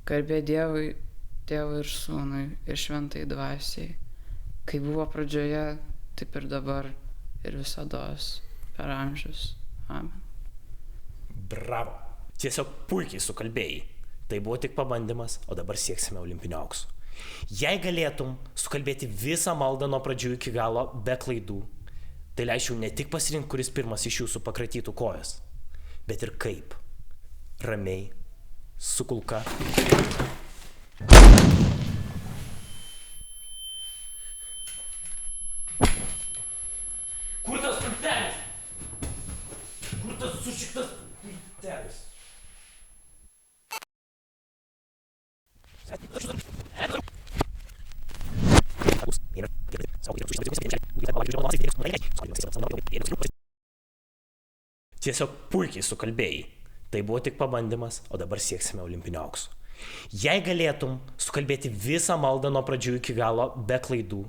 Garbė Dievui, Tėvui ir Sūnui ir Šventai Dvasiai, kai buvo pradžioje, taip ir dabar ir visados, per amžius. Amen. Bravo. Tiesiog puikiai sukalbėjai. Tai buvo tik pabandymas, o dabar sieksime olimpinio aukso. Jei galėtum sukalbėti visą maldą nuo pradžių iki galo be klaidų, tai leisčiau ne tik pasirinkti, kuris pirmas iš jūsų pakratytų kojas, bet ir kaip. Ramiai, su kulka. Kur tas pultelis? Kur tas sušiktas pultelis? Tiesiog puikiai sukalbėjai. Tai buvo tik pabandymas, o dabar sieksime olimpinio aukso. Jei galėtum sukalbėti visą maldą nuo pradžių iki galo be klaidų,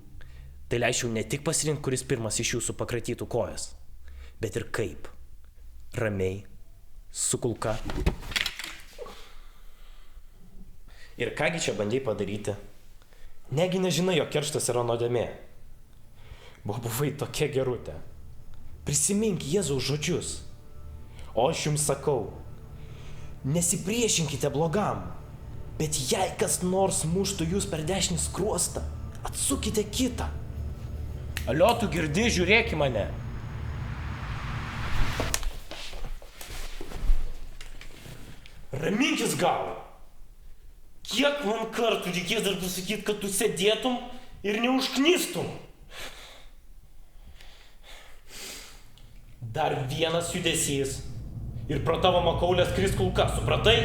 tai leisčiau ne tik pasirinkti, kuris pirmas iš jūsų pakratytų kojas, bet ir kaip. Ramiai, su kulka. Ir kągi čia bandėjai padaryti? Negi nežinai, jog kerštas yra nuodėmė. Buvai tokia gerutė. Prisimink Jėzaus žodžius. O aš jums sakau, nesipriešinkite blogam, bet jei kas nors muštų jūs per dešinį skruostą, atsukite kitą. Alio, tu girdi, žiūrėk į mane. Raminkis galvą. Kiek man kartų reikės dar pasakyti, kad tu sėdėtum ir neužknistum? Dar vienas judesys ir pro tavo makaulę skris kulka, supratai?